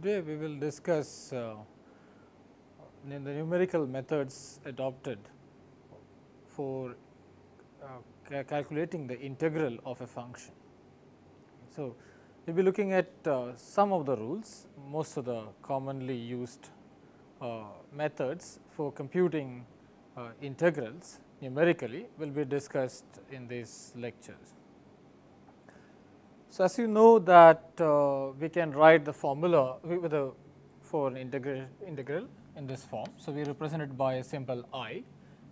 Today we will discuss the numerical methods adopted for calculating the integral of a function. So, we will be looking at some of the rules, most of the commonly used methods for computing integrals numerically will be discussed in these lectures. So, as you know that we can write the formula for an integral in this form. So, we represent it by a symbol I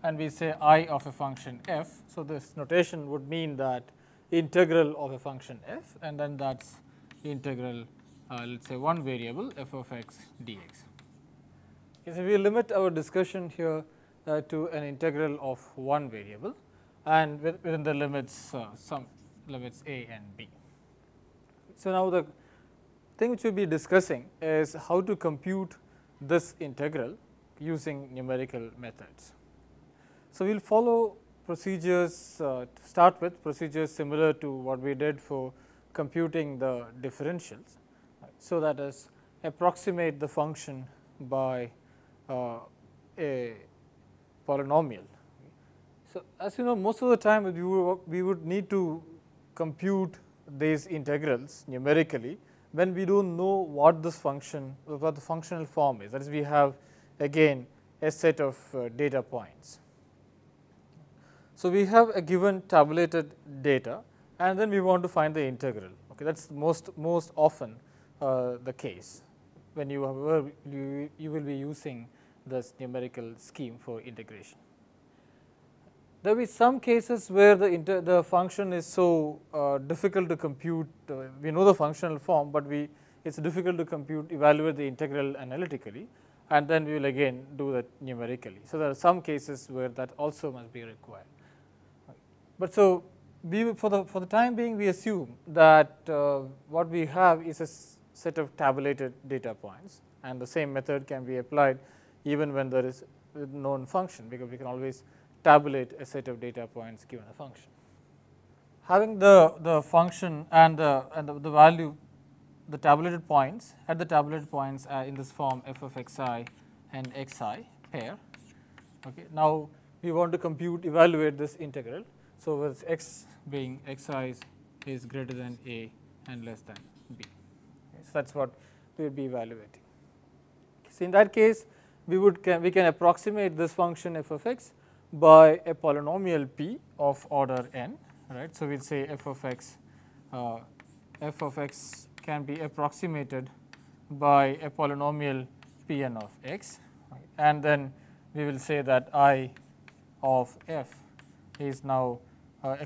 and we say I of a function f. So, this notation would mean that integral of a function f and then that is integral let us say one variable f of x dx. Okay, so, we limit our discussion here to an integral of one variable and within the limits some limits a and b. So, now the thing which we will be discussing is how to compute this integral using numerical methods. So, we will follow procedures to start with procedures similar to what we did for computing the differentials. So, that is approximate the function by a polynomial. So, as you know most of the time we would need to compute these integrals numerically when we do not know what this function, what the functional form is, that is we have again a set of data points. So, we have a given tabulated data and then we want to find the integral. Okay, that is most often the case when you will be using this numerical scheme for integration. There will be some cases where the function is so difficult to compute, we know the functional form, but it is difficult to evaluate the integral analytically and then we will again do that numerically. So, there are some cases where that also must be required. But so, for the time being we assume that what we have is a set of tabulated data points and the same method can be applied even when there is a known function, because we can always tabulate a set of data points given a function. Having the function and the value, the tabulated points at the tabulated points in this form f of xi and xi pair. Okay. Now, we want to evaluate this integral. So, with x being xi is greater than a and less than b. Okay. So, that is what we will be evaluating. So, in that case we can approximate this function f of x by a polynomial p of order n, right. So, we will say f of x can be approximated by a polynomial p n of x, right, and then we will say that I of f is now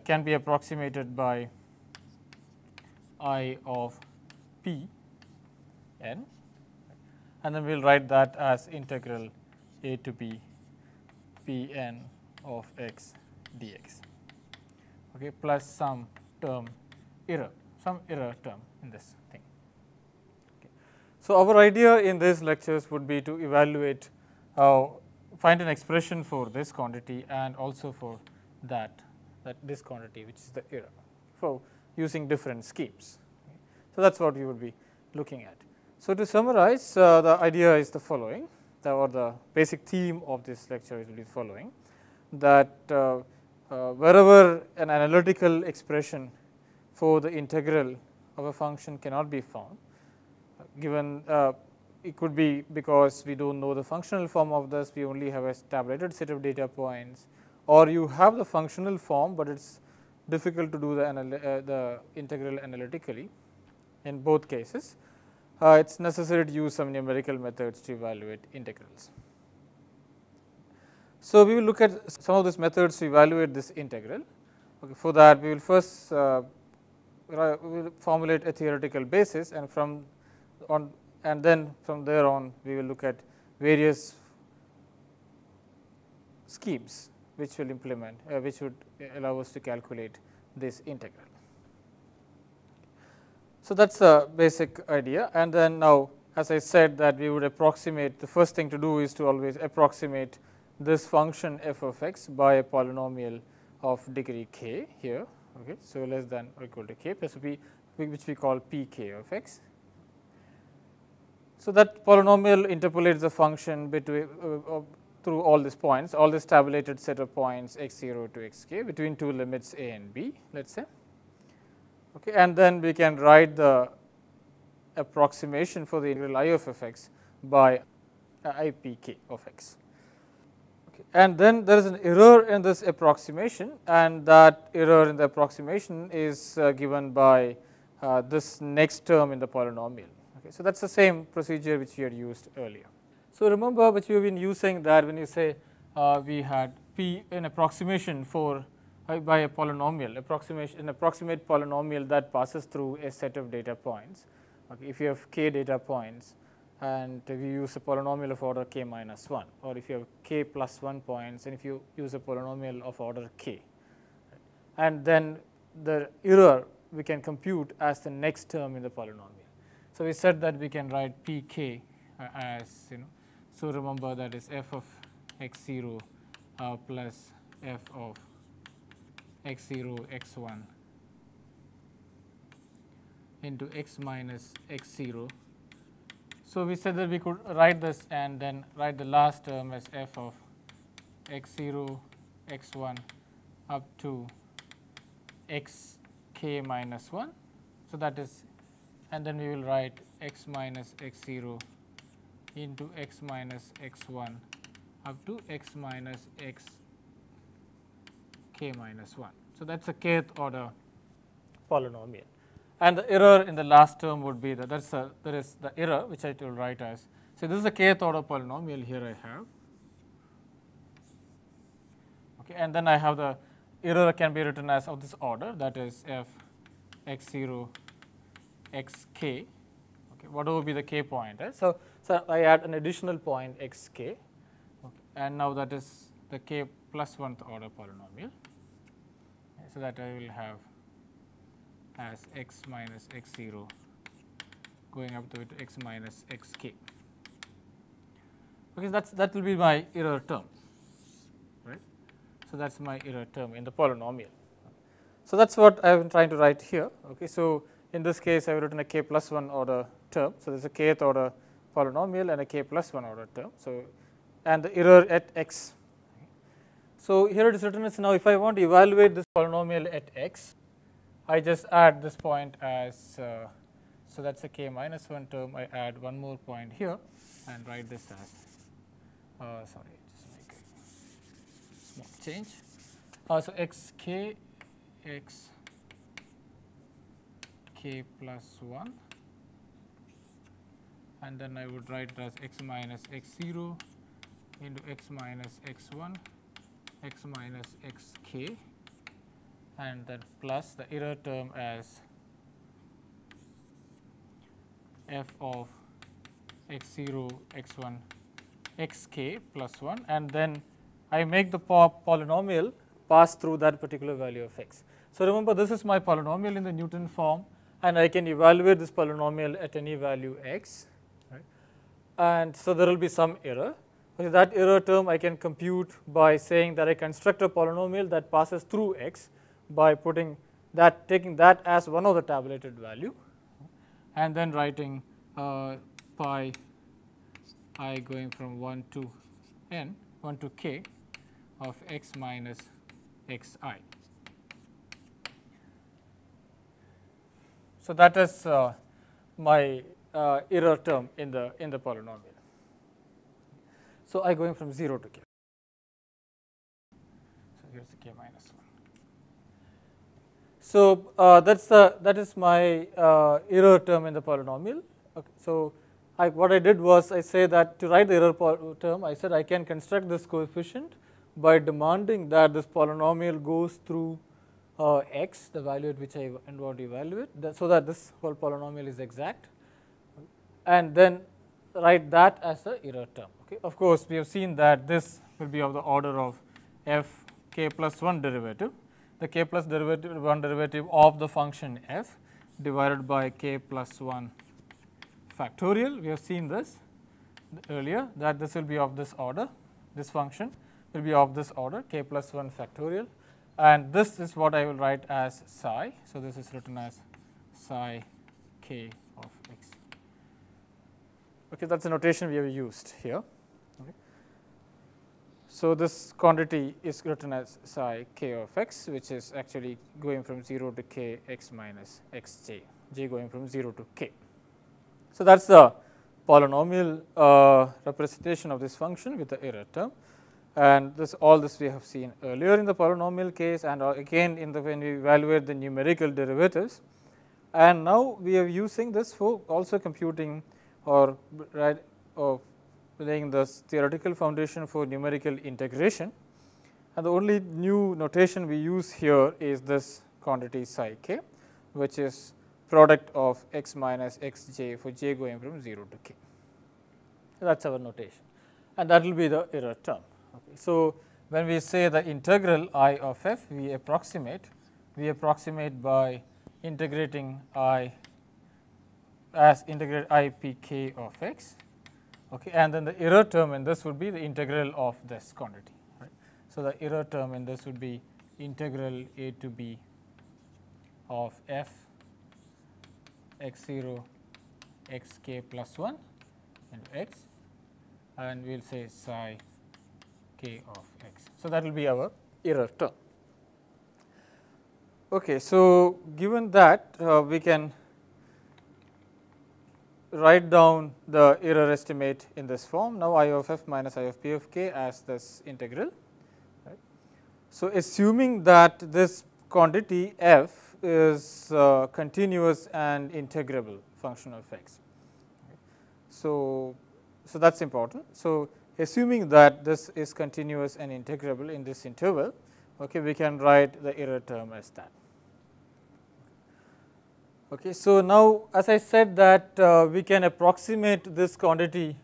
can be approximated by I of p n, and then we will write that as integral a to b p n of x dx, okay, plus some error term in this thing. Okay. So, our idea in these lectures would be to evaluate find an expression for this quantity and also for this quantity which is the error for using different schemes. Okay. So, that is what we would be looking at. So, to summarize the idea is the following, or the basic theme of this lecture is the following, that wherever an analytical expression for the integral of a function cannot be found, given it could be because we do not know the functional form of this, we only have a tabulated set of data points, or you have the functional form, but it is difficult to do the integral analytically. In both cases it is necessary to use some numerical methods to evaluate integrals. So, we will look at some of these methods to evaluate this integral. Okay, for that we will first we will formulate a theoretical basis and then from there on we will look at various schemes which will implement which would allow us to calculate this integral. So, that is the basic idea, and then now as I said that we would approximate, the first thing to do is to always approximate this function f of x by a polynomial of degree k here. Okay. So, less than or equal to k plus p, which we call p k of x. So, that polynomial interpolates the function between through all these points, all this tabulated set of points x0 to xk between two limits a and b, let us say. Okay, and then we can write the approximation for the integral I of fx by IPK of x. Okay. And then there is an error in this approximation, and that error in the approximation is given by this next term in the polynomial. Okay. So, that is the same procedure which we had used earlier. So, remember which we have been using that when you say we had p an approximation for by a polynomial approximation, an approximate polynomial that passes through a set of data points. Okay. If you have k data points and we use a polynomial of order k minus 1, or if you have k plus 1 points and if you use a polynomial of order k, and then the error we can compute as the next term in the polynomial. So, we said that we can write pk as so remember that is f of x0 plus f of x0 x1 into x minus x0. So, we said that we could write this and then write the last term as f of x0 x1 up to xk minus 1. So, that is, and then we will write x minus x0 into x minus x1 up to x minus x k minus 1. So, that is a kth order polynomial, and the error in the last term would be that there is the error which I will write as. So, this is a kth order polynomial here I have, okay, and then I have the error can be written as of this order, that is f x0 xk, okay, whatever be the k point. So, I add an additional point xk, okay, and now that is the k plus 1th order polynomial. Okay, so, that I will have as x minus x0 going up to x minus xk. Okay, that will be my error term, right. So, that is my error term in the polynomial. So, that is what I have been trying to write here. Okay. So, in this case I have written a k plus 1 order term. So, there is a kth order polynomial and a k plus 1 order term. So, and the error at x. So, here it is written as, now if I want to evaluate this polynomial at x, I just add this point as, so that is a k minus 1 term, I add one more point here and write this as, sorry, just make a small change. So, xk x k plus 1, and then I would write it as x minus x0 into x minus x1 x minus xk, and then plus the error term as f of x0 x1 xk plus 1, and then I make the polynomial pass through that particular value of x. So, remember this is my polynomial in the Newton form, and I can evaluate this polynomial at any value x, right. And so, there will be some error. Okay, that error term I can compute by saying that I construct a polynomial that passes through x by putting that, taking that as one of the tabulated value, and then writing pi I going from 1 to n, 1 to k of x minus xi. So, that is my error term in the polynomial. So, I going from 0 to k. So, here is the k minus 1. So, that is my error term in the polynomial. Okay. So, what I did was I say that to write the error term, I said I can construct this coefficient by demanding that this polynomial goes through x, the value at which I want to evaluate, so that this whole polynomial is exact, and then write that as the error term. Okay. Of course, we have seen that this will be of the order of f k plus 1 derivative, the k plus 1 derivative of the function f divided by k plus 1 factorial. We have seen this earlier, that this will be of this order, this function will be of this order k plus 1 factorial, and this is what I will write as psi. So, this is written as psi k of x. Okay, that is the notation we have used here. Okay. So, this quantity is written as psi k of x, which is actually going from 0 to k x minus x j, j going from 0 to k. So, that is the polynomial representation of this function with the error term, and this all this we have seen earlier in the polynomial case, and again in the when we evaluate the numerical derivatives. And now we are using this for also computing or laying the theoretical foundation for numerical integration, and the only new notation we use here is this quantity psi k, which is product of x minus x j for j going from 0 to k. That is our notation, and that will be the error term. Okay. So, when we say the integral I of f, we approximate by integrating I as integrate I p k of x, okay, and then the error term in this would be the integral of this quantity. Right. So, the error term in this would be integral a to b of f x 0 x k plus 1 into x, and we will say psi k of x. So, that will be our error term. Okay, so, given that we can write down the error estimate in this form. Now, I of f minus I of p of k as this integral. Right. So, assuming that this quantity f is continuous and integrable function of x. Right. So, that is important. So, assuming that this is continuous and integrable in this interval, okay, we can write the error term as that. Okay, so, now as I said that we can approximate this quantity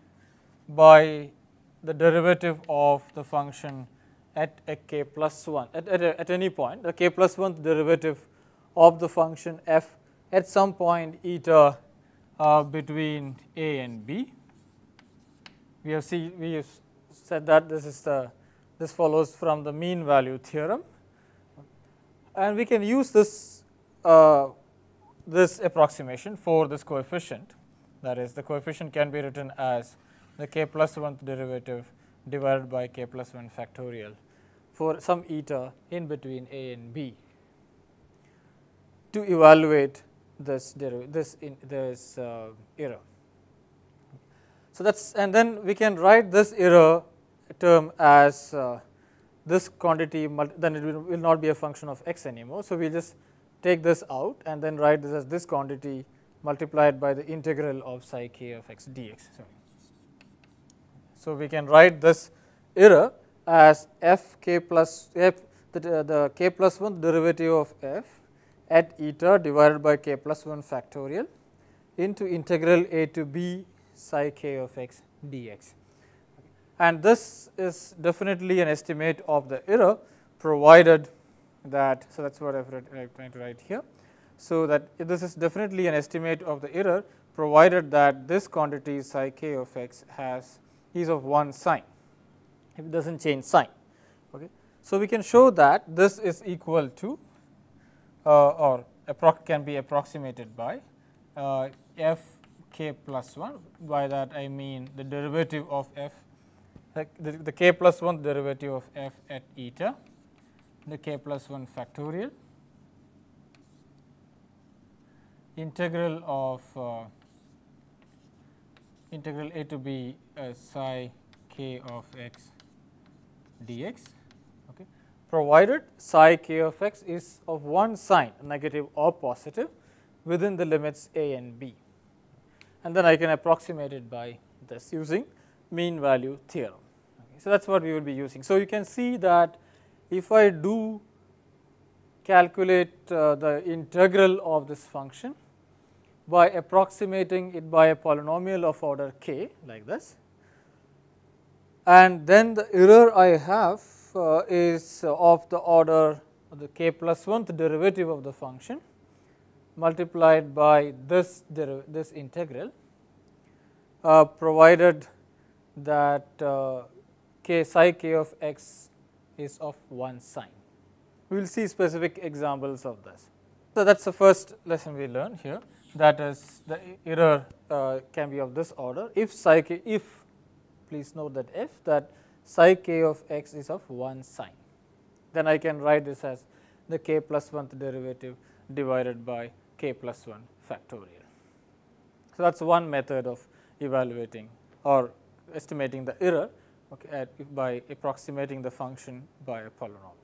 by the derivative of the function at a k plus 1 at any point, the k plus 1th derivative of the function f at some point eta between a and b. We have said that this follows from the mean value theorem, and we can use this this approximation for this coefficient. That is, the coefficient can be written as the k plus 1th derivative divided by k plus 1 factorial for some eta in between a and b to evaluate this error. So, that is, and then we can write this error term as this quantity, then it will not be a function of x anymore. So, we will just take this out and then write this as this quantity multiplied by the integral of psi k of x dx. So, we can write this error as f k plus f the k plus 1 derivative of f at eta divided by k plus 1 factorial into integral a to b psi k of x dx. And this is definitely an estimate of the error provided that, so that is what I am trying to write here. So, that this is definitely an estimate of the error provided that this quantity psi k of x is of one sign, if it does not change sign. Okay. So, we can show that this is equal to or can be approximated by f k plus 1, by that I mean the derivative of f, the k plus 1 derivative of f at eta, the k plus 1 factorial, integral of integral a to b psi k of x dx, okay, provided psi k of x is of one sign, negative or positive, within the limits a and b, and then I can approximate it by this using mean value theorem. Okay. So, that is what we will be using. So, you can see that if I do calculate the integral of this function by approximating it by a polynomial of order k like this, and then the error I have is of the order of the k plus 1th derivative of the function multiplied by this integral, provided that psi k of x is of one sign. We will see specific examples of this. So, that is the first lesson we learned here. that is the error can be of this order if psi k, if please note that if that psi k of x is of one sign, then I can write this as the k plus 1th derivative divided by k plus 1 factorial. So, that is one method of evaluating or estimating the error, okay, by approximating the function by a polynomial.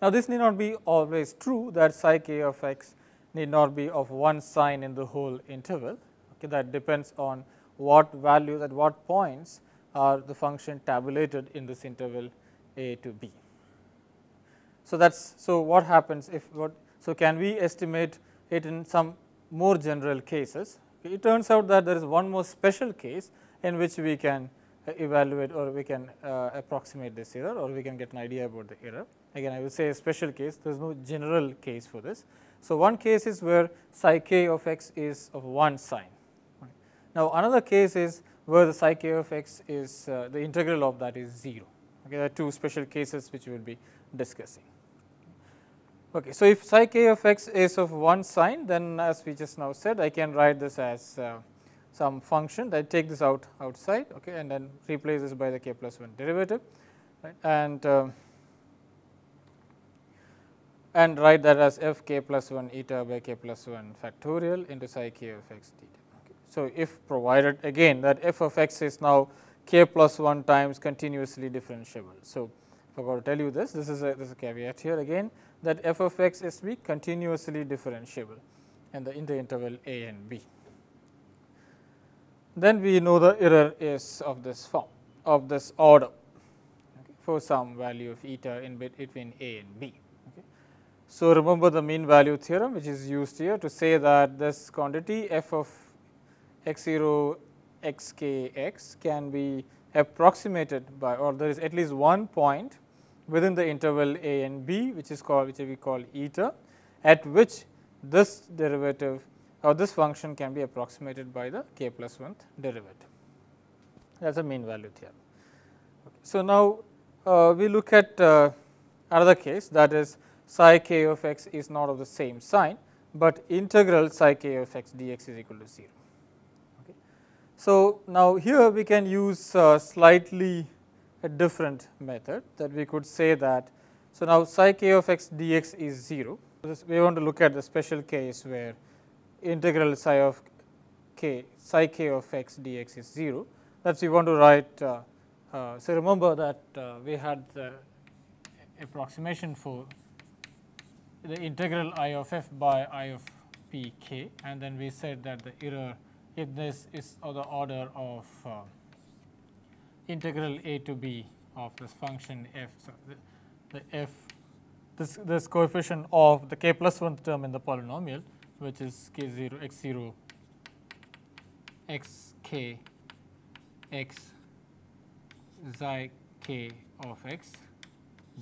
Now, this need not be always true that psi k of x need not be of one sign in the whole interval, okay, that depends on what values at what points are the function tabulated in this interval a to b. So, that is so what happens if what, so can we estimate it in some more general cases. It turns out that there is one more special case in which we can evaluate or we can approximate this error, or we can get an idea about the error. Again, I will say a special case, there is no general case for this. So, one case is where psi k of x is of one sign. Now, another case is where the psi k of x is the integral of that is 0. Okay, there are two special cases which we will be discussing. Okay, so, if psi k of x is of one sign, then as we just now said, I can write this as some function that take this outside, okay, and then replace this by the k plus 1 derivative, right, and write that as f k plus 1 eta by k plus 1 factorial into psi k of x theta. Okay. So, if provided again that f of x is now k plus 1 times continuously differentiable. So, I forgot to tell you this, this is a caveat here again, that f of x is to be continuously differentiable in the interval a and b. Then we know the error is of this form, of this order, okay, for some value of eta in between a and b. Okay. So, remember the mean value theorem, which is used here to say that this quantity f of x 0 x k x can be approximated by, or there is at least one point within the interval a and b, which is called, which we call eta, at which this derivative or this function can be approximated by the k plus 1th derivative. That is a mean value theorem. Okay. So, now we look at another case, that is psi k of x is not of the same sign, but integral psi k of x dx is equal to 0. Okay. So, now here we can use slightly a different method, that we could say that. So, now psi k of x dx is 0. We want to look at the special case where integral psi k of x dx is 0. That is, we want to write. So, remember that we had the approximation for the integral I of f by I of p k, and then we said that the error, if this is of the order of integral a to b of this function f, so the f, this coefficient of the k plus 1th term in the polynomial, which is k 0 x 0 x k x psi k of x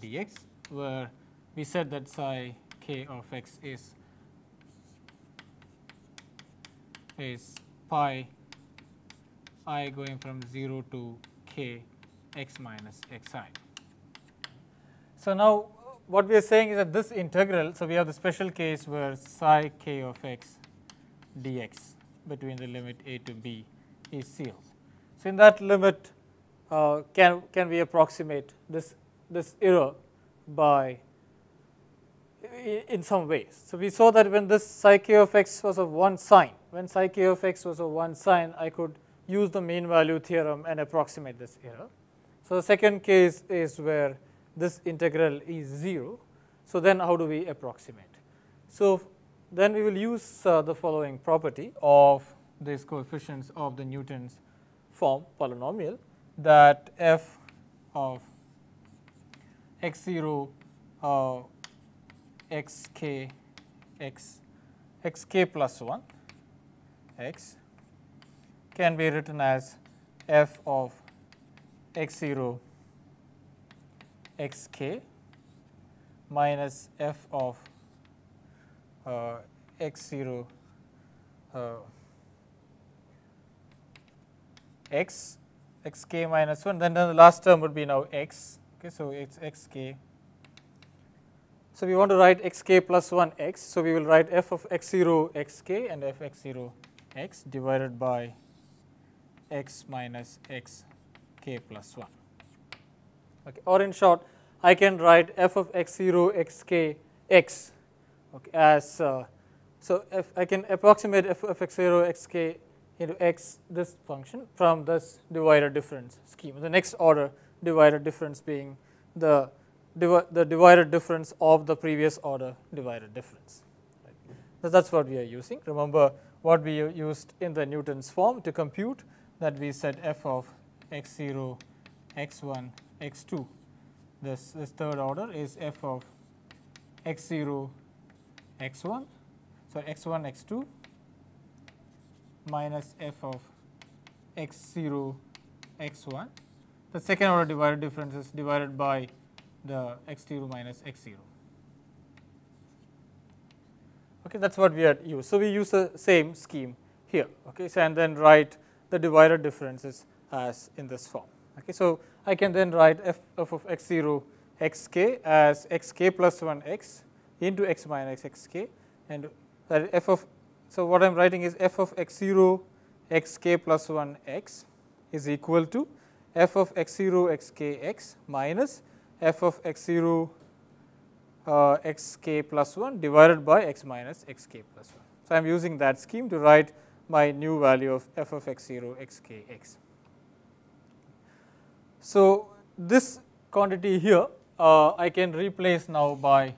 dx, where we said that psi k of x is pi I going from 0 to k x minus xi. So, now what we are saying is that this integral, so we have the special case where psi k of x dx between the limit a to b is 0. So, in that limit can we approximate this error by in some ways. So, we saw that when this psi k of x was of one sign, when psi k of x was of one sign, I could use the mean value theorem and approximate this error. So, the second case is where this integral is 0. So, then how do we approximate? So, then we will use the following property of these coefficients of the Newton's form polynomial, that f of x 0 x k plus 1 x can be written as f of x 0 x k minus f of x 0 x k minus 1, then the last term would be now x. Okay, so, it's x k So we want to write xk plus 1 x. So we will write f of x0 xk and f x0 x divided by x minus xk plus 1. Okay. Or in short, I can write f of x0 xk x, okay, as so if I can approximate f of x0 xk into x, this function, from this divisor difference scheme. The next order divisor difference being the divisor difference of the previous order divisor difference. Right. So that is what we are using. Remember what we used in the Newton's form to compute, that we said f of x0 x1 x2. This third order is f of x0 x1, so x1 x2 minus f of x0 x1. The second order divisor difference is divided by the x0 minus x0. Okay, that is what we had used. So we use the same scheme here. Okay, so and then write the divisor differences as in this form. Okay, so I can then write f of x0 xk as xk plus 1 x into x minus xk, and that f of, so what I am writing is f of x0 xk plus 1 x is equal to f of x0 xk x minus f of x0 xk plus 1 divided by x minus xk plus 1. So I am using that scheme to write my new value of f of x0 xk x. So this quantity here I can replace now by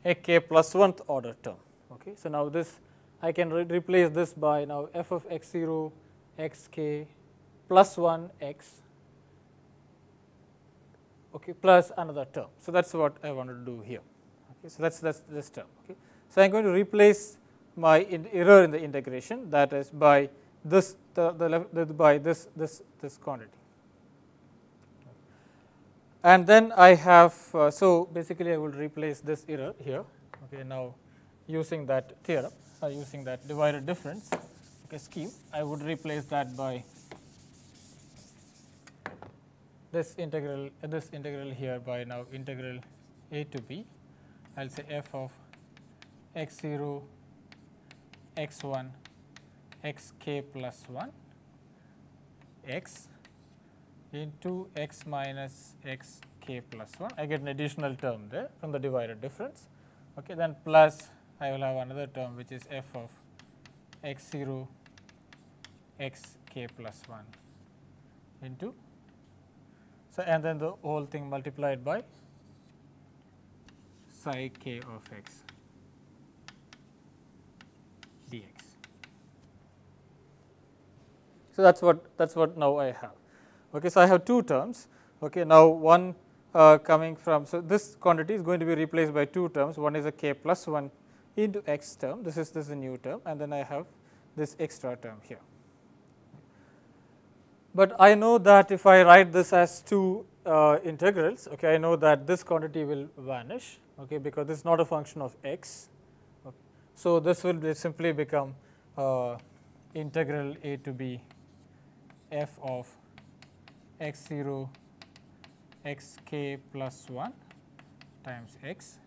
a k plus 1th order term. Okay, so now this I can replace this by now f of x0 xk plus 1 x, okay, plus another term. So that is what I wanted to do here. Okay, so that is this term. Okay, so I am going to replace my error in the integration, that is by this by this quantity. And then I have, so basically I will replace this error here. Okay, now using that theorem, using that divisor difference, okay, scheme, I would replace that by this integral here by now integral a to b. I will say f of x0 x1 xk plus 1 x into x minus xk plus 1. I get an additional term there from the divisor difference. Okay, then plus I will have another term which is f of x0 xk plus 1 into, so and then the whole thing multiplied by psi k of x dx. So that is what now I have. Okay, so I have two terms. Okay, now one coming from, so this quantity is going to be replaced by two terms. One is a k plus 1 into x term. This is a new term, and then I have this extra term here. But I know that if I write this as two integrals, okay, I know that this quantity will vanish, okay, because this is not a function of x. Okay. So this will simply become integral a to b f of x0 xk plus 1 times x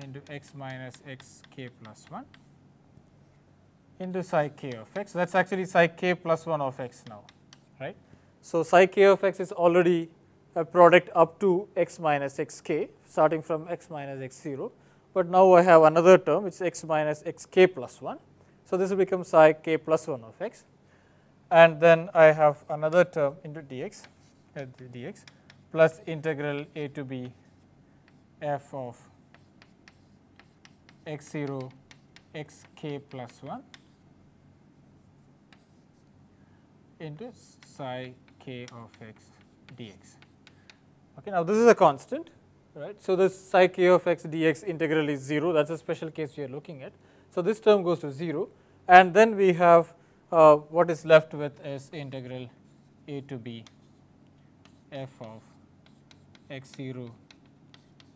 into x minus xk plus 1 into psi k of x. That is actually psi k plus 1 of x now, right. So psi k of x is already a product up to x minus xk, starting from x minus x0, but now I have another term which is x minus xk plus 1. So this will become psi k plus 1 of x, and then I have another term into dx plus integral a to b f of x0 xk plus 1 into psi k of x dx. Okay, now this is a constant, right. So this psi k of x dx integral is 0. That is a special case we are looking at. So this term goes to 0, and then we have what is left with is integral a to b f of x0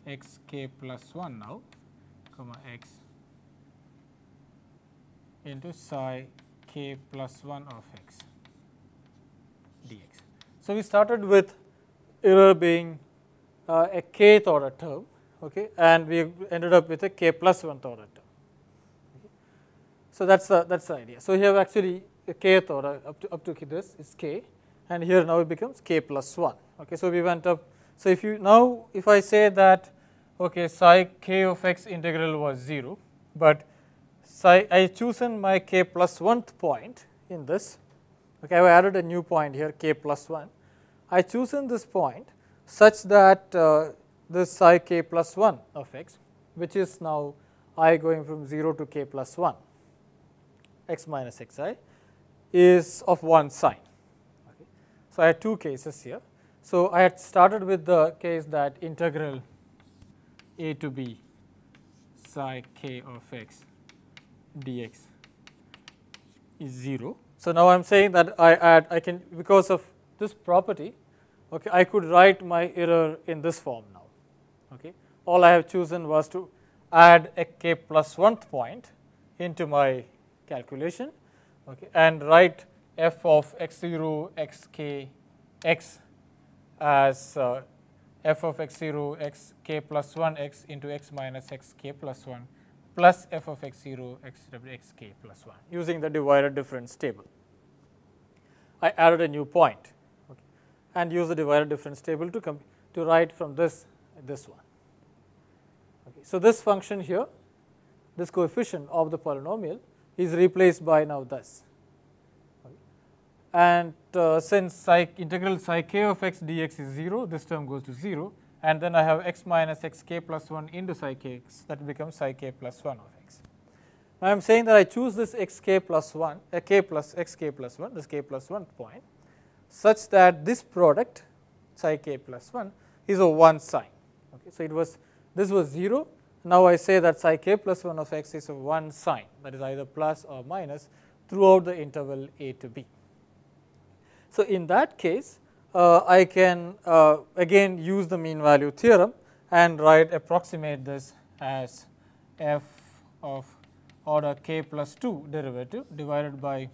xk plus 1 now, comma x into psi k plus 1 of x dx. So we started with error being a kth order term, okay, and we ended up with a k plus 1th order term. Okay. So that's the idea. So here actually a kth order up to this is k, and here now it becomes k plus 1. Okay, so we went up. So if you now if I say that okay psi k of x integral was 0, but psi I chosen my k plus 1th point in this. Okay, I have added a new point here k plus 1. I chosen this point such that this psi k plus 1 of x, which is now I going from 0 to k plus 1 x minus xi, is of one sign. Okay. So I had two cases here. So I had started with the case that integral a to b psi k of x dx is 0. So now I am saying that I can, because of this property, okay, I could write my error in this form now. Okay. All I have chosen was to add a k plus 1th point into my calculation, okay, and write f of x0 xk x as f of x0 x k plus 1 x into x minus x k plus 1 plus f of x0 x k plus 1 using the divided difference table. I added a new point, okay, and use the divided difference table to write from this one. Okay. So this function here, this coefficient of the polynomial is replaced by now this. Okay. And since integral psi k of x dx is 0, this term goes to 0, and then I have x minus x k plus 1 into psi k x, that becomes psi k plus 1 of x. Now I am saying that I choose this x k plus 1, k plus x k plus 1, this k plus 1 point, such that this product psi k plus 1 is of one sign. Okay. So this was 0. Now I say that psi k plus 1 of x is of one sign, that is either plus or minus throughout the interval a to b. So in that case, I can again use the mean value theorem and approximate this as f of order k plus 2 derivative divided by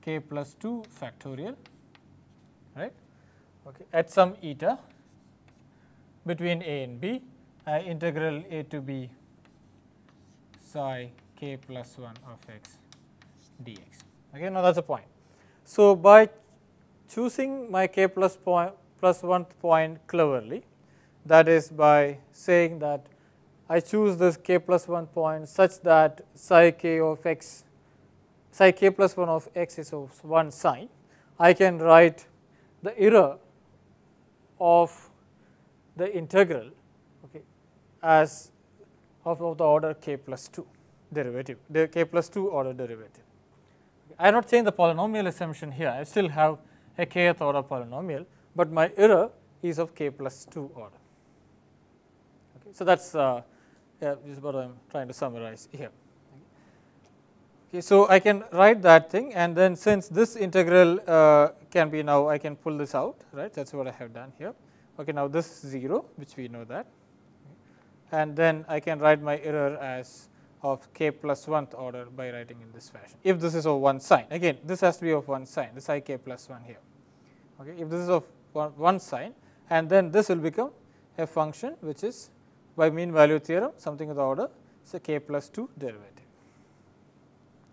k plus 2 factorial, right, okay, at some eta between a and b, integral a to b psi k plus 1 of x dx. Okay, now that is the point. So by choosing my k plus 1th point cleverly, that is by saying that I choose this k plus 1 point such that psi k plus 1 of x is of one sign, I can write the error of the integral, okay, as of the order k plus 2 derivative, the k plus 2 order derivative. Okay. I am not saying the polynomial assumption here, I still have a kth order polynomial, but my error is of k plus 2 order. Okay. So that is what I am trying to summarize here. Okay. So I can write that thing, and then since this integral can be now, I can pull this out, right, that is what I have done here. Okay, now this is 0, which we know that, and then I can write my error as of k plus 1th order by writing in this fashion. If this is of one sign, again this has to be of one sign, this I k plus 1 here. Okay, if this is of one sign, and then this will become a function which is by mean value theorem something of the order, so k plus 2 derivative.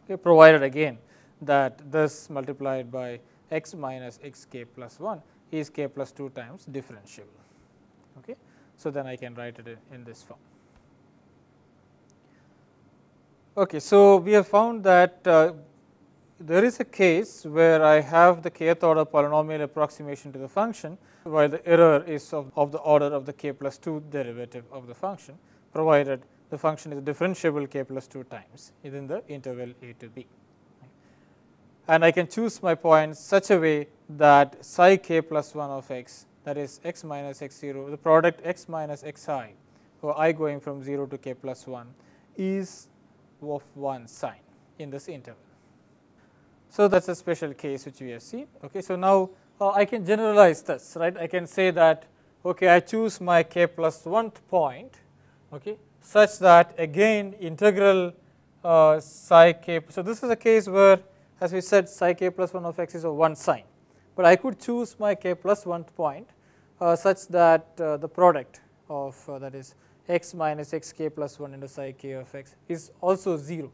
Okay, provided again that this multiplied by x minus x k plus 1 is k plus 2 times differentiable. Okay. So then I can write it in this form. Okay, so we have found that there is a case where I have the kth order polynomial approximation to the function, while the error is of the order of the k plus 2 derivative of the function, provided the function is differentiable k plus 2 times within the interval a to b. And I can choose my points such a way that psi k plus 1 of x, that is x minus x0, the product x minus xi, or I going from 0 to k plus 1, is of one sign in this interval. So that is a special case which we have seen. Okay, so now I can generalize this, right. I can say that okay, I choose my k plus 1th point, okay, such that again integral psi k. So this is a case where, as we said, psi k plus 1 of x is of one sign, but I could choose my k plus 1th point such that the product of that is x minus x k plus 1 into psi k of x is also 0.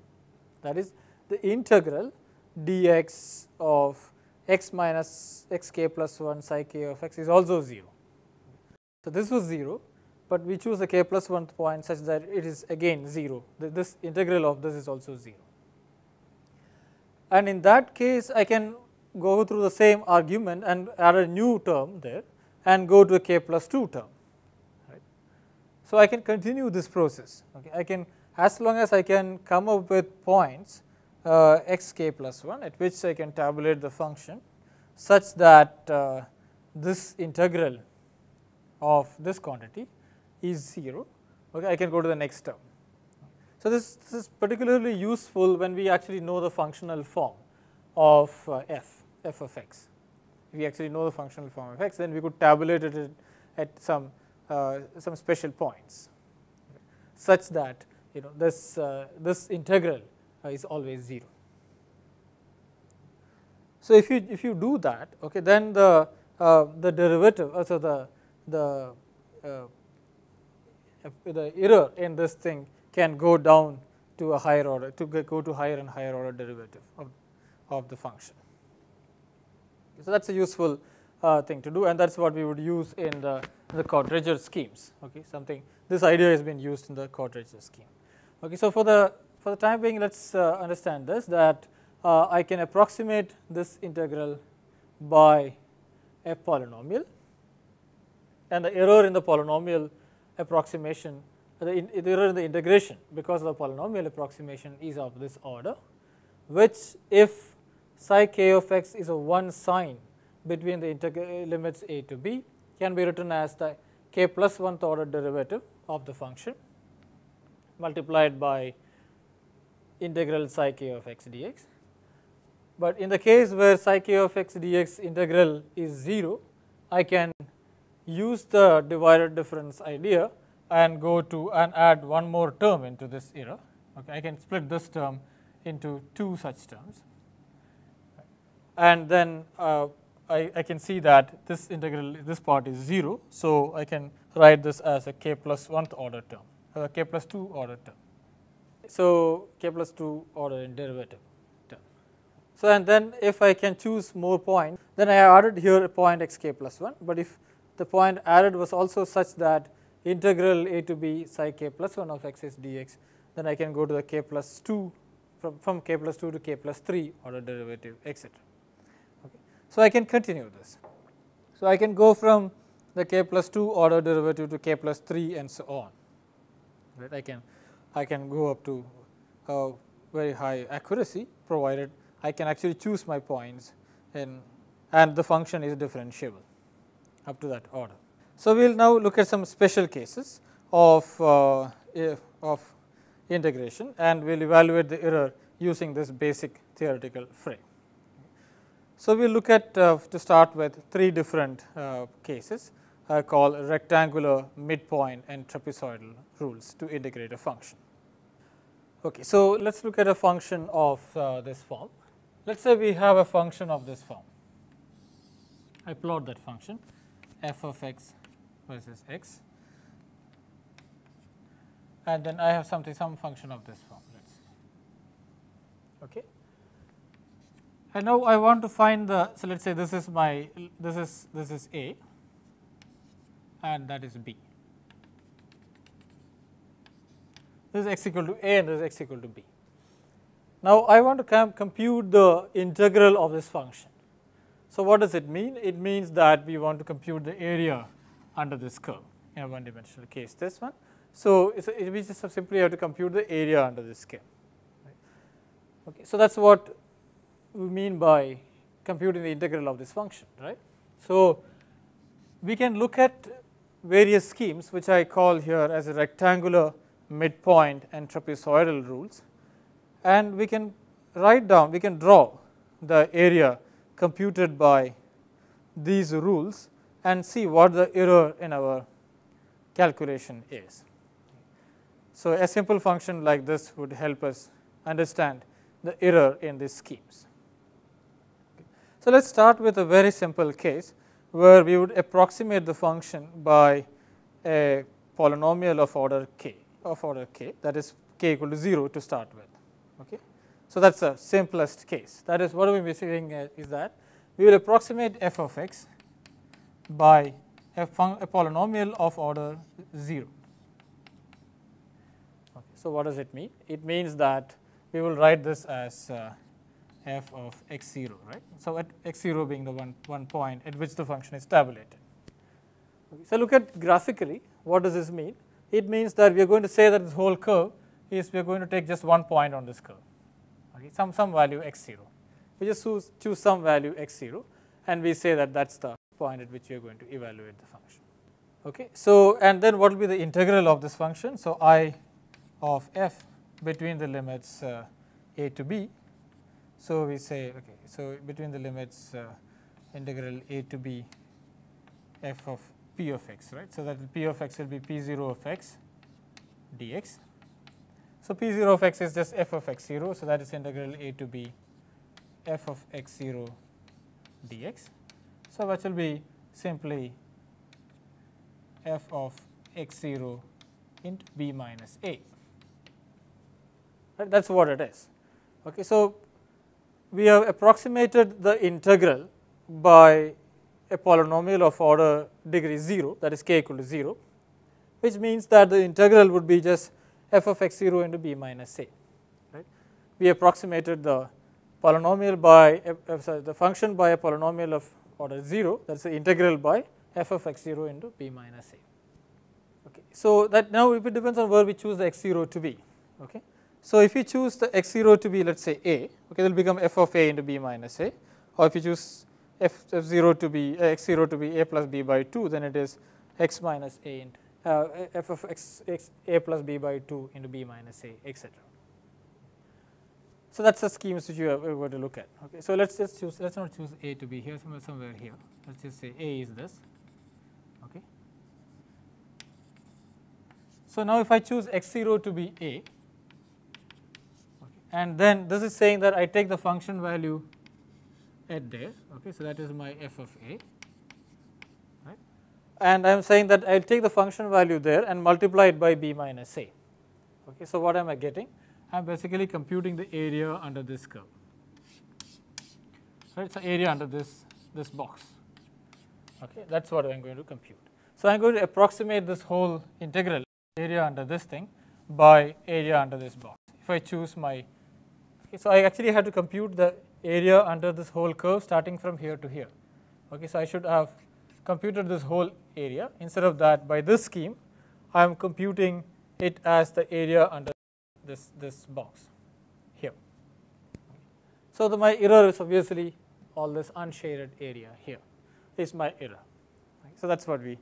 That is, the integral dx of x minus x k plus 1 psi k of x is also 0. So, this was 0, but we choose the k plus 1th point such that it is again 0. This integral of this is also 0. And in that case, I can go through the same argument and add a new term there and go to a k plus 2 term. Right. So, I can continue this process. Okay. I can, as long as I can come up with points x k plus 1 at which I can tabulate the function such that this integral of this quantity is 0, okay, I can go to the next term. So, this is particularly useful when we actually know the functional form of f of x. If we actually know the functional form of x, then we could tabulate it at some special points such that this integral is always 0. So, if you do that, okay, then the derivative, also the error in this thing can go down to a higher order, to go to higher and higher order derivative of the function. So, that is a useful thing to do, and that is what we would use in the quadrature schemes. Okay, this idea has been used in the quadrature scheme. Okay, so for the time being, let us understand this, that I can approximate this integral by a polynomial, and the error in the polynomial approximation, the error in the integration because of the polynomial approximation is of this order, which if psi k of x is a one sign between the limits a to b, can be written as the k plus 1th order derivative of the function multiplied by integral psi k of x dx. But in the case where psi k of x dx integral is 0, I can use the divided difference idea and go to and add one more term into this error. Okay, I can split this term into two such terms, and then I can see that this integral, this part is 0. So, I can write this as a k plus 1th order term, k plus 2 order term. So, k plus 2 order in derivative term. So, and then if I can choose more points, then I added here a point x k plus 1, but if the point added was also such that integral a to b psi k plus 1 of x is dx, then I can go to the k plus 2 from k plus 2 to k plus 3 order derivative, etc. Okay. So, I can continue this. So, I can go from the k plus 2 order derivative to k plus 3 and so on. Right. I can go up to very high accuracy, provided I can actually choose my points and the function is differentiable up to that order. So, we will now look at some special cases of integration, and we will evaluate the error using this basic theoretical frame. So, we will look at to start with three different cases called rectangular, midpoint and trapezoidal rules to integrate a function. Okay, so, let us look at a function of this form. Let us say we have a function of this form. I plot that function f of x versus x, and then I have some function of this form. Okay. And now I want to find so let us say this is this is a and that is b. This is x equal to a and this is x equal to b. Now I want to compute the integral of this function. So what does it mean? It means that we want to compute the area under this curve in a one dimensional case, this one. So we just simply have to compute the area under this curve. Right. Okay. So that's what we mean by computing the integral of this function, right. So we can look at various schemes which I call here as a rectangular, midpoint and trapezoidal rules, and we can write down, we can draw the area computed by these rules and see what the error in our calculation is. So a simple function like this would help us understand the error in these schemes. So let us start with a very simple case where we would approximate the function by a polynomial of order k, that is k equal to 0 to start with. Okay. So that is the simplest case. That is, what we will be saying is that we will approximate f of x by a polynomial of order 0. Okay. So what does it mean? It means that we will write this as f of x0, right. So at x0 being the one point at which the function is tabulated. Okay. So look at graphically, what does this mean? It means that we are going to say that this whole curve is, we are going to take just one point on this curve, okay, some value x0. We just choose some value x0 and we say that that is the point at which we are going to evaluate the function. Okay. So and then what will be the integral of this function? So I of f between the limits a to b. So we say, okay, so between the limits integral a to b f of p of x, right. So that p of x will be p0 of x dx. So p0 of x is just f of x0, so that is integral a to b f of x0 dx. So which will be simply f of x0 into b minus a. Right, that is what it is. Okay, so we have approximated the integral by a polynomial of order degree 0, that is k equal to 0, which means that the integral would be just f of x0 into b minus a. Right. We approximated the polynomial by the function by a polynomial of order 0, that is the integral by f of x0 into b minus a. Okay. So that now it depends on where we choose the x0 to be. Okay. So if you choose the x0 to be, let us say a, okay, it will become f of a into b minus a, or if you choose f0 to be x0 to be a plus b by 2, then it is x minus a into f of x a plus b by 2 into b minus a, etc. So that is the schemes which you are going to look at. Okay. So let us just choose, let us not choose a to be here, somewhere here, let us just say a is this. Okay. So now if I choose x0 to be a, and then this is saying that I take the function value at there, okay, so that is my f of a, right, and I am saying that I will take the function value there and multiply it by b minus a. Okay, so what am I getting? I am basically computing the area under this curve, right, so area under this box. Okay, that is what I am going to compute. So I am going to approximate this whole integral area under this thing by area under this box. If I choose my, okay, so I actually had to compute the area under this whole curve starting from here to here. Okay, so I should have computed this whole area. Instead of that, by this scheme, I am computing it as the area under this box here. So my error is obviously all this unshaded area here is my error. So that is what we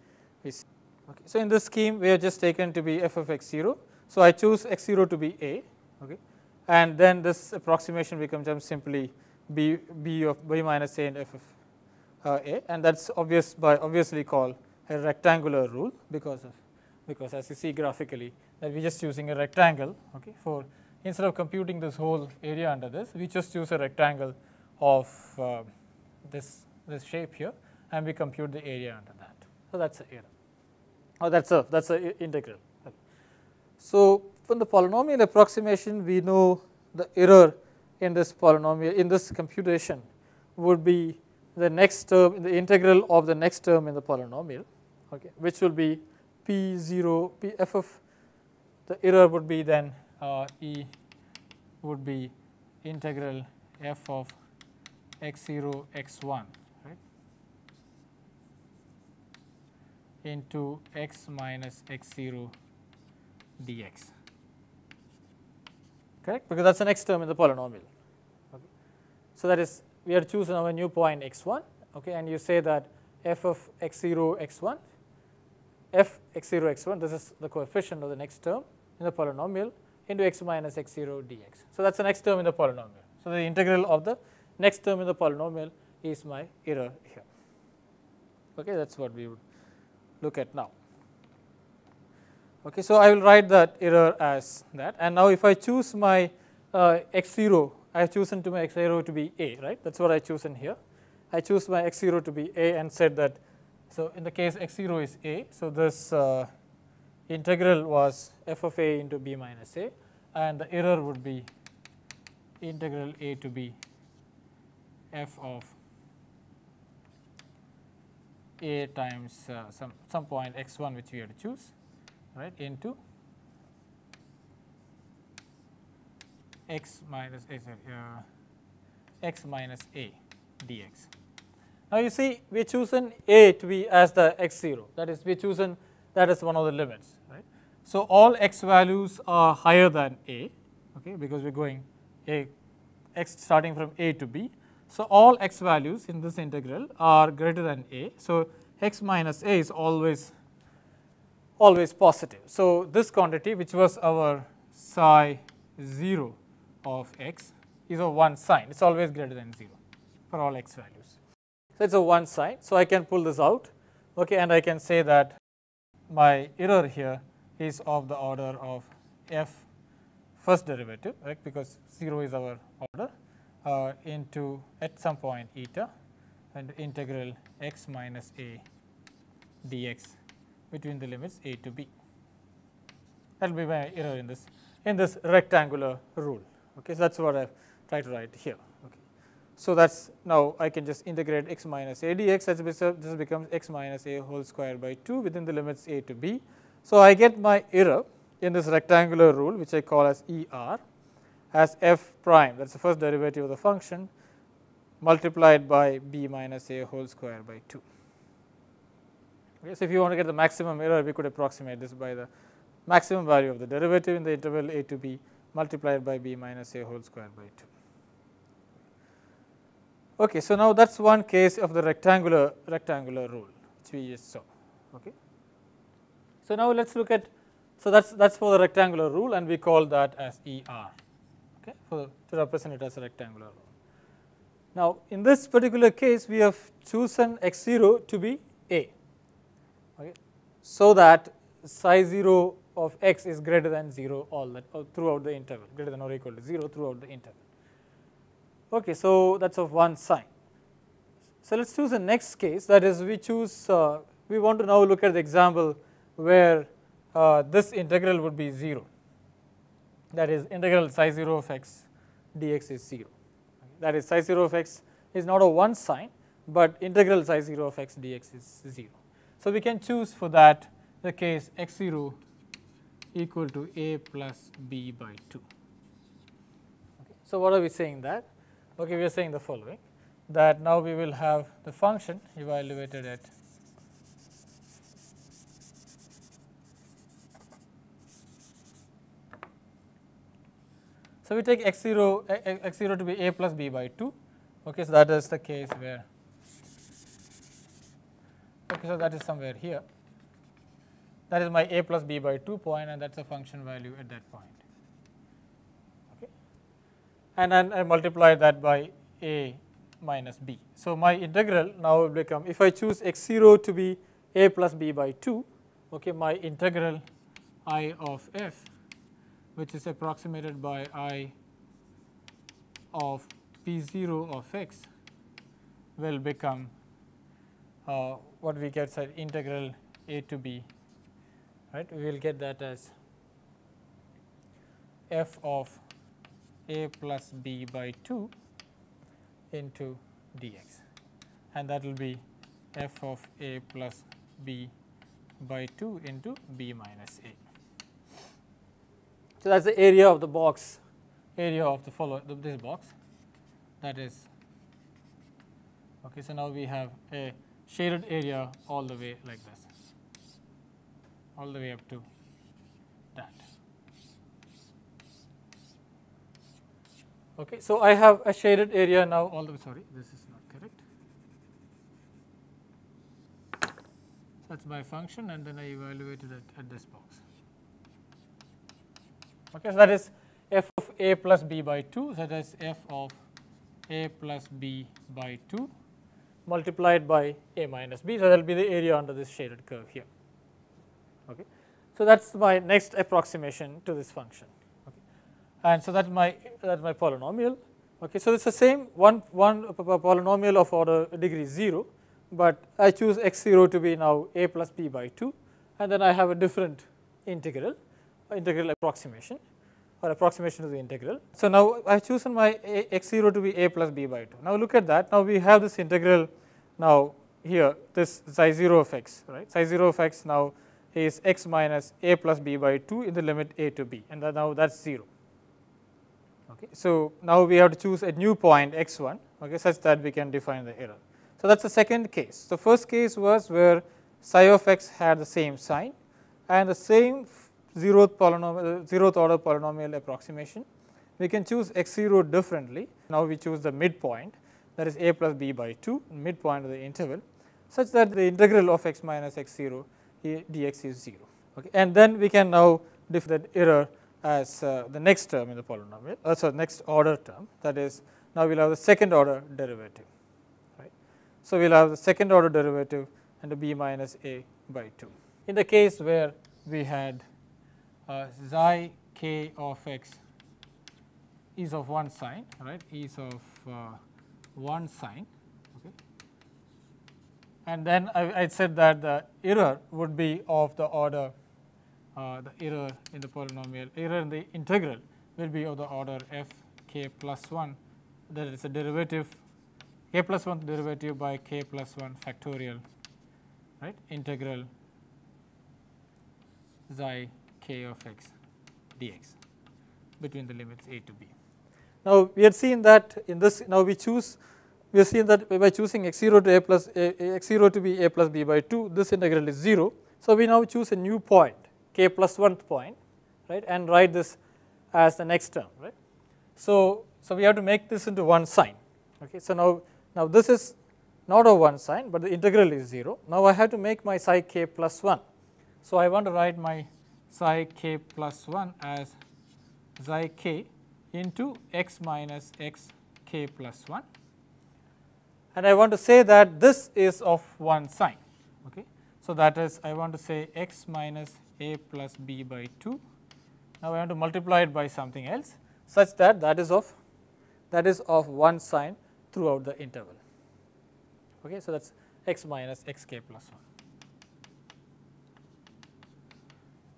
see. Okay, so in this scheme, we have just taken to be f of x0. So I choose x0 to be a. Okay, and then this approximation becomes simply b of b minus a and f of a, and that is obviously called a rectangular rule because as you see graphically that we are just using a rectangle. Okay, for instead of computing this whole area under this, we just choose a rectangle of this shape here, and we compute the area under that. So that is the error, or that is the integral. Okay. So from the polynomial approximation, we know the error in this polynomial, in this computation, would be the next term, the integral of the next term in the polynomial, okay, which will be p0, f of the error would be then e would be integral f of x0 x1, right, into x minus x0 dx. Correct, because that is the next term in the polynomial. Okay. So that is, we are choosing our new point x1, okay, and you say that f of x0 x1, f x0 x1, this is the coefficient of the next term in the polynomial, into x minus x0 dx. So that is the next term in the polynomial. So the integral of the next term in the polynomial is my error here. Okay, that is what we would look at now. Okay, so I will write that error as that, and now if I choose my x0, I have chosen to my x0 to be a, right, that is what I chosen here. I choose my x0 to be a and said that, so in the case x0 is a, so this integral was f of a into b minus a, and the error would be integral a to b f of a times some point x1 which we have to choose, right, into x minus a dx. Now you see we chosen a to be as the x0, that is we chosen that as one of the limits, right. So all x values are higher than a, okay, because we are going x starting from a to b. So all x values in this integral are greater than a. So x minus a is always positive. So this quantity, which was our psi 0 of x, is of one sign. It's always greater than 0 for all x values. So it's a one sign. So I can pull this out, okay, and I can say that my error here is of the order of f first derivative, right, because 0 is our order, into at some point eta and integral x minus a dx between the limits a to b. That will be my error in this rectangular rule. Okay, so that's what I've tried to write here. Okay, so that's now I can just integrate x minus a dx. This becomes x minus a whole square by 2 within the limits a to b. So I get my error in this rectangular rule, which I call as ER, as f prime, that is the first derivative of the function, multiplied by b minus a whole square by 2. Okay, so if you want to get the maximum error, we could approximate this by the maximum value of the derivative in the interval a to b multiplied by b minus a whole square by 2. Okay, so now that's one case of the rectangular rule which we just saw. Okay, so now let's look at, so that's for the rectangular rule, and we call that as ER. Okay, to represent it as a rectangular rule. Now in this particular case we have chosen x0 to be a, okay, so that psi 0 of x is greater than 0 throughout the interval, greater than or equal to 0 throughout the interval. Okay, so that's of one sign. So let's choose the next case, that is we choose, we want to now look at the example where this integral would be 0, that is integral psi 0 of x dx is 0. That is psi 0 of x is not a one sign, but integral psi 0 of x dx is 0. So we can choose for that the case x0 equal to a plus b by 2. Okay. So what are we saying that? Okay, we are saying the following, that now we will have the function evaluated at so we take x0 to be a plus b by 2. Okay, so that is the case where, okay, so that is somewhere here. That is my a plus b by 2 point, and that's a function value at that point. Okay, and then I multiply that by a minus b. So my integral now will become, if I choose x0 to be a plus b by 2, okay, my integral I of f, which is approximated by I of p0 of x, will become what we get as integral a to b, right. We will get that as f of a plus b by 2 into dx, and that will be f of a plus b by 2 into b minus a. So that's the area of the box, area of the this box, that is, okay, so now we have a shaded area all the way like this, all the way up to that. Okay, so I have a shaded area now all the way, sorry, this is not correct. So that's my function, and then I evaluated it at this box. Okay, so that is f of a plus b by 2, so that is f of a plus b by 2 multiplied by a minus b, so that will be the area under this shaded curve here. Okay, so that's my next approximation to this function. Okay, and so that's my polynomial. Okay, so it's the same one polynomial of order degree 0, but I choose x0 to be now a plus b by 2, and then I have a different integral approximation or approximation to the integral. So now I have chosen my x0 to be a plus b by 2. Now look at that. Now we have this integral now here, this psi 0 of x, right? Psi 0 of x now is x minus a plus b by 2 in the limit a to b, and now that is 0. Okay. So now we have to choose a new point x1, okay, such that we can define the error. So that is the second case. The first case was where psi of x had the same sign and the same zeroth order polynomial approximation. We can choose x0 differently. Now we choose the midpoint, that is a plus b by 2, midpoint of the interval, such that the integral of x minus x0 dx is 0. Okay. And then we can now define that error as the next term in the polynomial, also next order term, that is now we will have the second order derivative. Right. So we will have the second order derivative and the b minus a by 2. In the case where we had psi k of x is of one sign, right, is of one sign, okay. And then I said that the error would be of the order, the error in the polynomial, error in the integral will be of the order f k plus 1, that is a derivative k plus 1 derivative by k plus 1 factorial, right, integral psi k of x dx between the limits a to b. Now we had seen that in this, now we have seen that by choosing x0 to x0 to be a plus b by 2, this integral is 0. So we now choose a new point, k plus 1th point, right, and write this as the next term, right. So we have to make this into one sign. Okay. So now this is not a one sign, but the integral is 0. Now I have to make my psi k plus 1. So I want to write my psi k plus 1 as psi k into x minus x k plus 1, and I want to say that this is of one sign. Okay. So that is, I want to say x minus a plus b by 2. Now I want to multiply it by something else such that that is of one sign throughout the interval. Okay. So that is x minus x k plus 1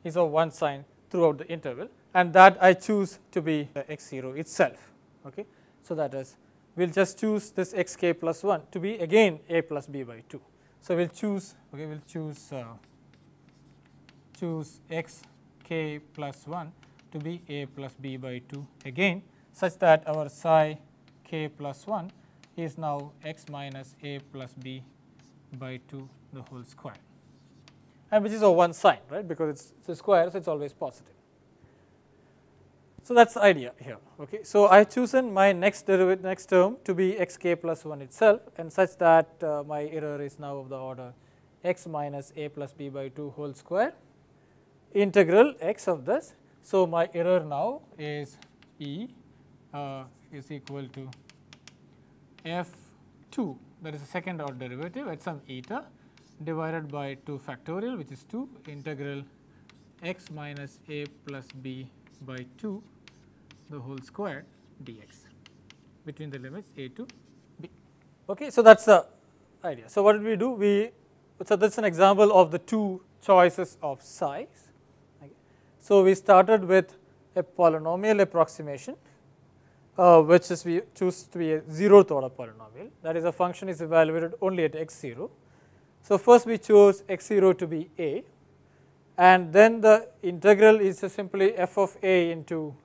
is of one sign throughout the interval, and that I choose to be the x0 itself. Okay. So that is, we will just choose this x k plus 1 to be again a plus b by 2. So we will choose, okay, we will choose x k plus 1 to be a plus b by 2 again, such that our psi k plus 1 is now x minus a plus b by 2 the whole square, and which is of one sign, right, because it's a square, so it's always positive. So that's the idea here. Okay. So I have chosen my next term to be x k plus 1 itself, and such that my error is now of the order x minus a plus b by 2 whole square integral x of this. So my error now is e is equal to f2, that is the second order derivative at some eta, divided by 2 factorial, which is 2 integral x minus a plus b by 2 the whole square dx between the limits a to b. Okay. So that is the idea. So what did we do? So this is an example of the two choices of size. Okay. So we started with a polynomial approximation, which is we choose to be a zeroth order polynomial, that is, a function is evaluated only at x0. So first we chose x0 to be a, and then the integral is simply f of a into,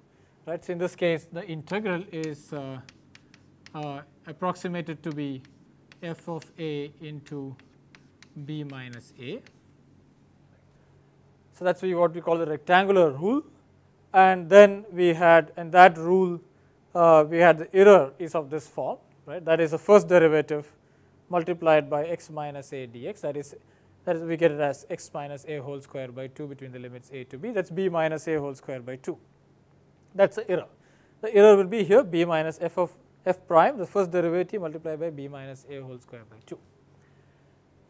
right. So in this case the integral is approximated to be f of a into b minus a. So that is what we call the rectangular rule, and then we had, in that rule we had the error is of this form, right, that is the first derivative multiplied by x minus a dx, that is we get it as x minus a whole square by 2 between the limits a to b, that is b minus a whole square by 2. That is the error. The error will be here b minus f of f prime, the first derivative multiplied by b minus a whole square by 2.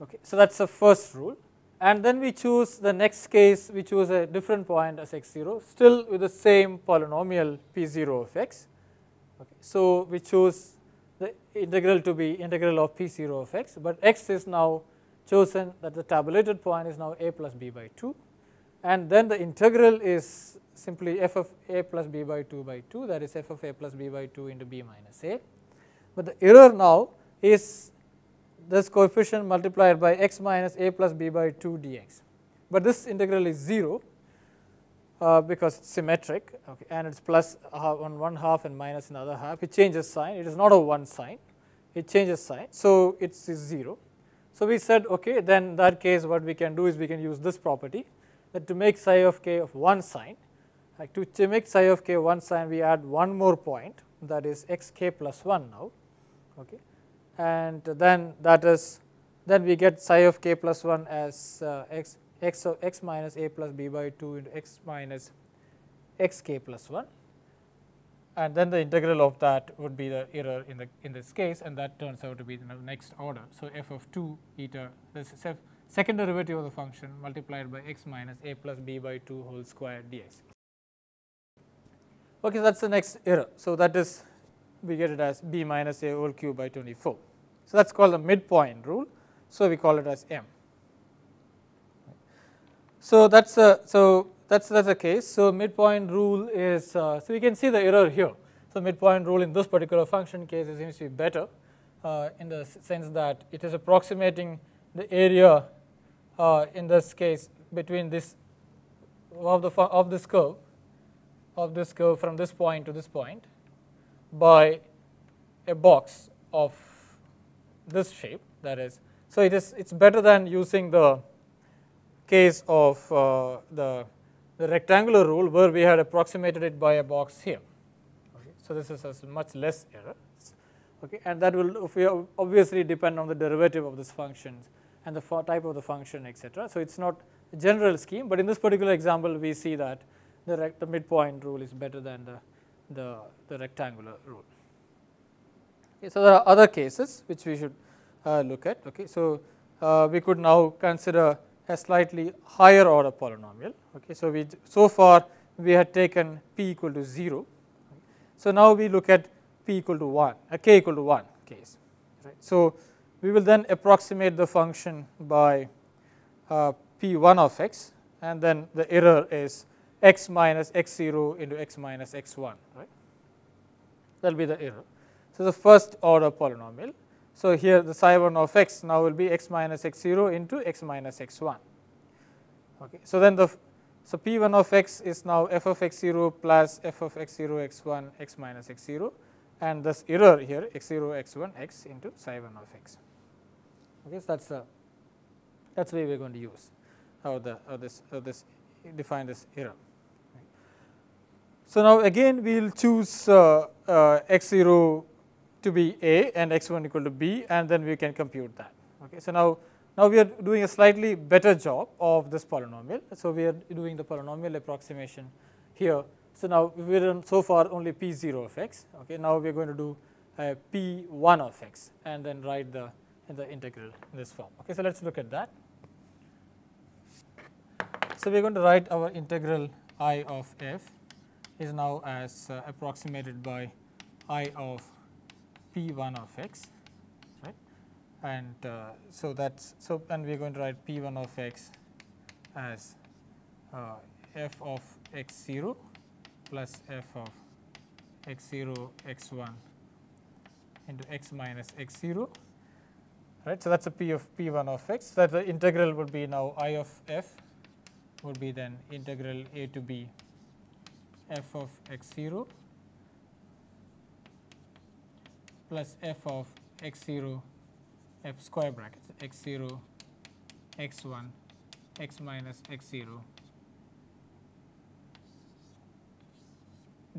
Okay. So that is the first rule, and then we choose the next case, we choose a different point as x0, still with the same polynomial p0 of x. Okay. So we choose the integral to be integral of p0 of x, but x is now chosen, that the tabulated point is now a plus b by 2, and then the integral is simply f of a plus b by 2 by 2, that is f of a plus b by 2 into b minus a. But the error now is this coefficient multiplied by x minus a plus b by 2 dx. But this integral is 0 because it's symmetric, okay, and it's plus on one half and minus another half. It changes sign, it is not a 1 sign, it changes sign, so it is 0. So we said, okay, then in that case what we can do is we can use this property, that to make psi of k of 1 sign, like to make psi of k 1 sign, we add one more point, that is xk plus 1 now, okay, and then that is, then we get psi of k plus 1 as x of x minus a plus b by 2 into x minus xk plus 1, and then the integral of that would be the error in this case, and that turns out to be the next order. So f of 2 eta, this is second derivative of the function multiplied by x minus a plus b by 2 whole square dx. Okay, so that's the next error. So that is, we get it as b minus a whole cube by 24. So that's called the midpoint rule. So we call it as m. So that's the case. So midpoint rule is, so we can see the error here. So midpoint rule in this particular function case seems to be better in the sense that it is approximating the area in this case between this of this curve from this point to this point by a box of this shape, that is. So it's better than using the case of the rectangular rule where we had approximated it by a box here. Okay. So this is a much less error, okay, and that will obviously depend on the derivative of this function and the type of the function, etc. So it's not a general scheme, but in this particular example we see that the midpoint rule is better than the rectangular rule. Okay, so there are other cases which we should look at. Okay, so we could now consider a slightly higher order polynomial. Okay, so far we had taken p equal to 0. So now we look at p equal to 1, k equal to 1 case. Right. So we will then approximate the function by p1 of x, and then the error is x minus x0 into x minus x1. Right. That will be the error. So the first order polynomial. So here the psi 1 of x now will be x minus x0 into x minus x1. Okay. So then so p1 of x is now f of x0 plus f of x0 x1 x minus x0, and this error here x0 x1 x into psi 1 of x. Okay, so that's the way we are going to use define this error. So now again we will choose x0 to be a and x1 equal to b, and then we can compute that. Okay, so now we are doing a slightly better job of this polynomial. So we are doing the polynomial approximation here. So now we have done so far only p0 of x. Okay, now we are going to do p1 of x and then write the integral in this form. Okay, so let's look at that. So we are going to write our integral I of f is now as approximated by I of p1 of x, right, and so and we are going to write p1 of x as f of x0 plus f of x0 x1 into x minus x0, right. So that's a p of p1 of x. So that the integral would be now I of f would be then integral a to b f of x0 plus f of x0 f square brackets x0 x1 x minus x0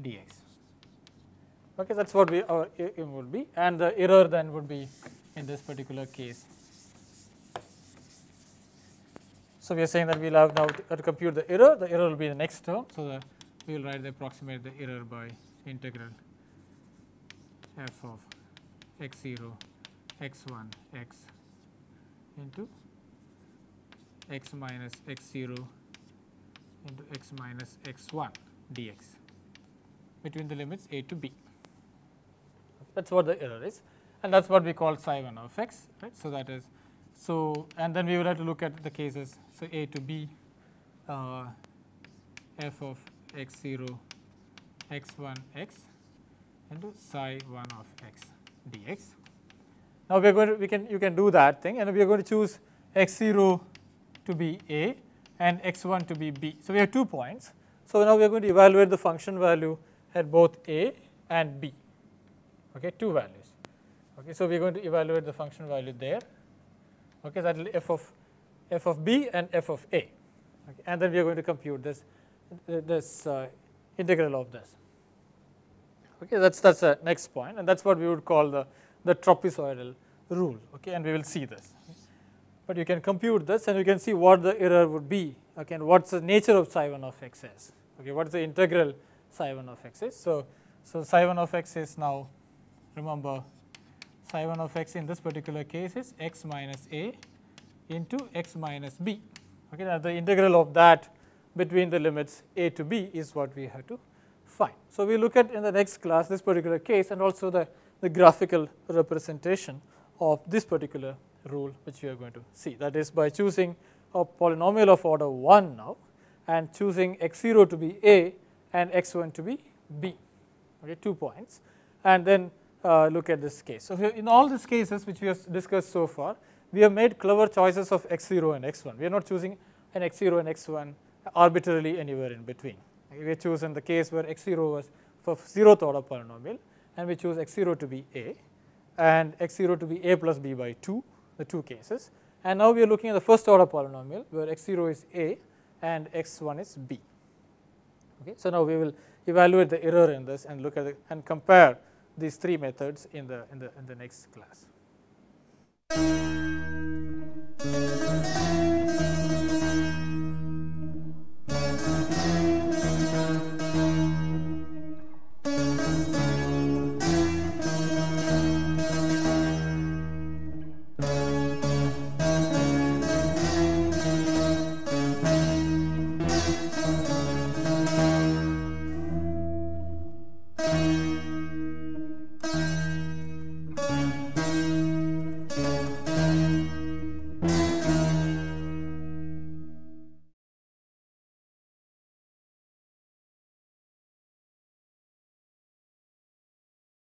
dx. Okay, that's what our aim would be, and the error then would be in this particular case. So we are saying that we will have now to compute the error. The error will be the next term. So we will approximate the error by integral f of x0 x1 x into x minus x0 into x minus x1 dx between the limits a to b. That is what the error is, and that is what we call psi 1 of x, right. So that is, so and then we will have to look at the cases, so a to b f of x0 x1 x into psi 1 of x dx. Now we are going to you can do that thing, and we are going to choose x0 to be a and x1 to be b. So we have 2 points. So now we are going to evaluate the function value at both a and b. Okay, 2 values. Okay, so we are going to evaluate the function value there. Okay, that will f of b and f of a. Okay, and then we are going to compute this integral of this. Okay, that's the next point, and that's what we would call the trapezoidal rule. Okay, and we will see this. But you can compute this, and you can see what the error would be. Okay, and what's the nature of psi 1 of x is. Okay, what is the integral psi 1 of x is. So psi 1 of x is now, remember, psi 1 of x in this particular case is x minus a into x minus b. Okay, now the integral of that between the limits a to b is what we have to find. So we look at in the next class this particular case, and also the graphical representation of this particular rule which we are going to see. That is by choosing a polynomial of order 1 now, and choosing x0 to be a and x1 to be b. Okay, 2 points, and then look at this case. So in all these cases which we have discussed so far, we have made clever choices of x0 and x1. We are not choosing an x0 and x1 arbitrarily anywhere in between. Okay, we have chosen the case where x0 was for 0th order polynomial, and we choose x0 to be a and x0 to be a plus b by 2, the 2 cases. And now we are looking at the first order polynomial where x0 is a and x1 is b. Okay, so now we will evaluate the error in this and look at it and compare these 3 methods in the next class.